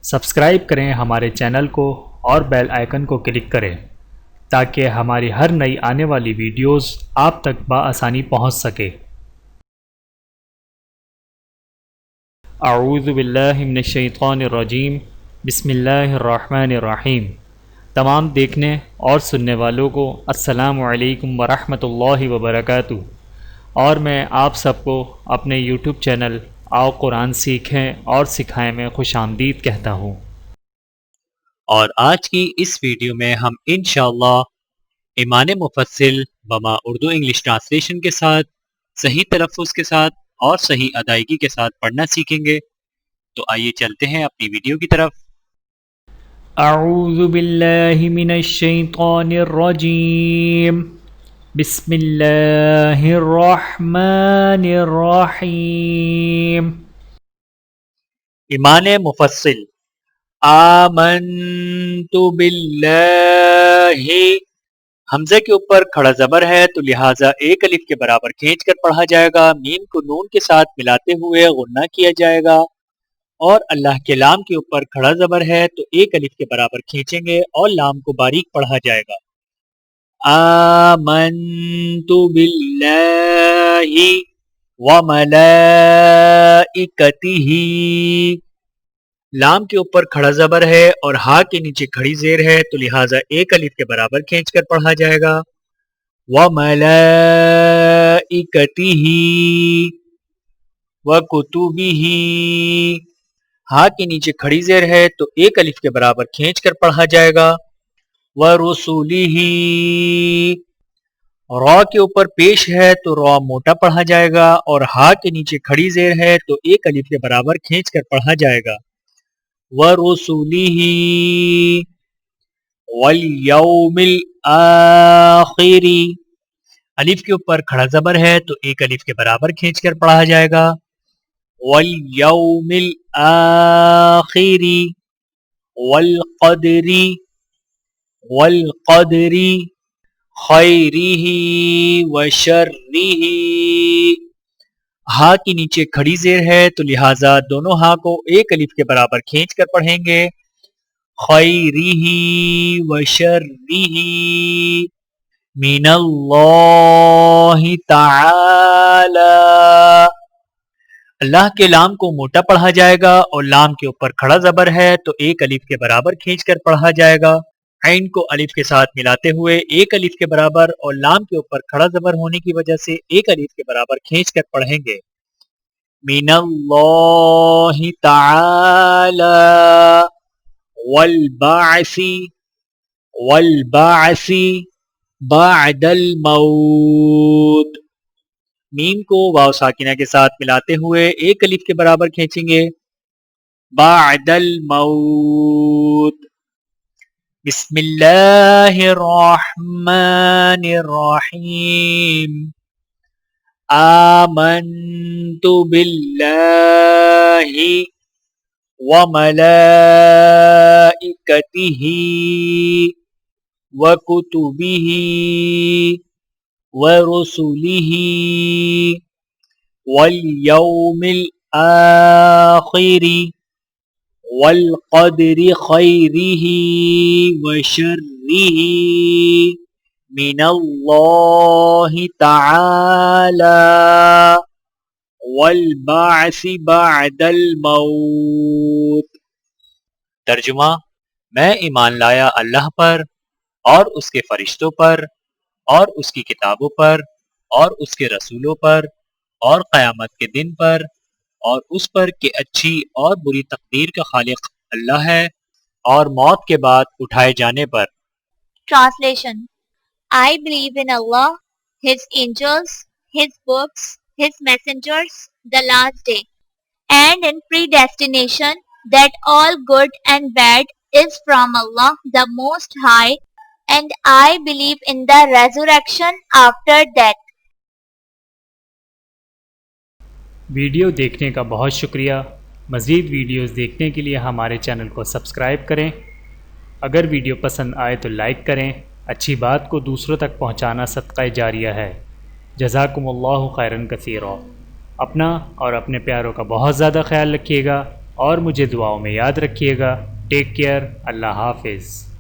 Subscribe کریں ہمارے channel کو اور بیل آئیکن کو کلک کریں تاکہ ہماری ہر نئی آنے والی ویڈیوز آپ تک بآسانی پہنچ سکے۔ اعوذ باللہ من الشیطان الرجیم، بسم اللہ الرحمن الرحیم۔ تمام دیکھنے اور سننے والوں کو السلام علیکم ورحمۃ اللہ وبرکاتہ، اور میں آپ سب کو اپنے یوٹیوب چینل آؤ قرآن سیکھیں اور سکھائیں میں خوش آمدید کہتا ہوں۔ اور آج کی اس ویڈیو میں ہم انشاءاللہ ایمان مفصل بما اردو انگلش ٹرانسلیشن کے ساتھ صحیح تلفظ کے ساتھ اور صحیح ادائیگی کے ساتھ پڑھنا سیکھیں گے۔ تو آئیے چلتے ہیں اپنی ویڈیو کی طرف۔ اعوذ باللہ من الشیطان الرجیم، بسم اللہ الرحمن الرحیم۔ ایمان مفصل، آمنت باللہ، حمزے کے اوپر کھڑا زبر ہے تو لہٰذا ایک الف کے برابر کھینچ کر پڑھا جائے گا، میم کو نون کے ساتھ ملاتے ہوئے غنہ کیا جائے گا، اور اللہ کے لام کے اوپر کھڑا زبر ہے تو ایک الف کے برابر کھینچیں گے اور لام کو باریک پڑھا جائے گا۔ آمنت باللہ وملائکتہ، لام کے اوپر کھڑا زبر ہے اور ہا کے نیچے کھڑی زیر ہے تو لہٰذا ایک الف کے برابر کھینچ کر پڑھا جائے گا۔ وَمَلَائِکَتِهِ وَکُتُبِهِ، ہا کے نیچے کھڑی زیر ہے تو ایک الف کے برابر کھینچ کر پڑھا جائے گا۔ وَرُسُلِهِ، را کے اوپر پیش ہے تو را موٹا پڑھا جائے گا اور ہا کے نیچے کھڑی زیر ہے تو ایک الف کے برابر کھینچ کر پڑھا جائے گا۔ وَرُسُلِهِ وَالْيَوْمِ الْآخِرِ، الف کے اوپر کھڑا زبر ہے تو ایک الف کے برابر کھینچ کر پڑھا جائے گا۔ وَالْيَوْمِ الْآخِرِ وَالْقَدْرِ خَيْرِهِ وَشَرِّهِ، ہا کے نیچے کھڑی زیر ہے تو لہٰذا دونوں ہا کو ایک الف کے برابر کھینچ کر پڑھیں گے۔ خَيْرِهِ وَشَرِّهِ مِنَ اللَّهِ تَعَالَى، اللہ کے لام کو موٹا پڑھا جائے گا اور لام کے اوپر کھڑا زبر ہے تو ایک الف کے برابر کھینچ کر پڑھا جائے گا۔ عین کو الف کے ساتھ ملاتے ہوئے ایک الف کے برابر اور لام کے اوپر کھڑا زبر ہونے کی وجہ سے ایک الف کے برابر کھینچ کر پڑھیں گے۔ من اللہ تعالی والبعث بعد الموت، میم کو واو ساکنہ کے ساتھ ملاتے ہوئے ایک الف کے برابر کھینچیں گے۔ بعد الموت، بسم اللہ الرحمن الرحیم۔ آمنت باللہ وملائکتہ وکتبہ ورسلہ والیوم الآخر والقدر خیرہ وشرہ من اللہ تعالی والبعث بعد الموت۔ ترجمہ، میں ایمان لایا اللہ پر اور اس کے فرشتوں پر اور اس کی کتابوں پر اور اس کے رسولوں پر اور قیامت کے دن پر اور اس پر کہ اچھی اور بری تقدیر کا خالق اللہ ہے، اور موت کے بعد اٹھائے جانے پر۔ Translation: I believe in Allah, His angels, His books, His messengers, the last day, and in predestination, that all good and bad is from Allah, the Most High, and I believe in the resurrection after death. Video دیکھنے کا بہت شکریہ۔ مزید videos دیکھنے کے لیے ہمارے channel کو سبسکرائب کریں۔ اگر ویڈیو پسند آئے تو لائک کریں۔ اچھی بات کو دوسروں تک پہنچانا صدقہ جاریہ ہے۔ جزاکم اللہ خیرا کثیرا۔ اپنا اور اپنے پیاروں کا بہت زیادہ خیال رکھیے گا۔ اور مجھے دعاؤں میں یاد رکھیے گا۔ ٹیک کیئر، اللہ حافظ۔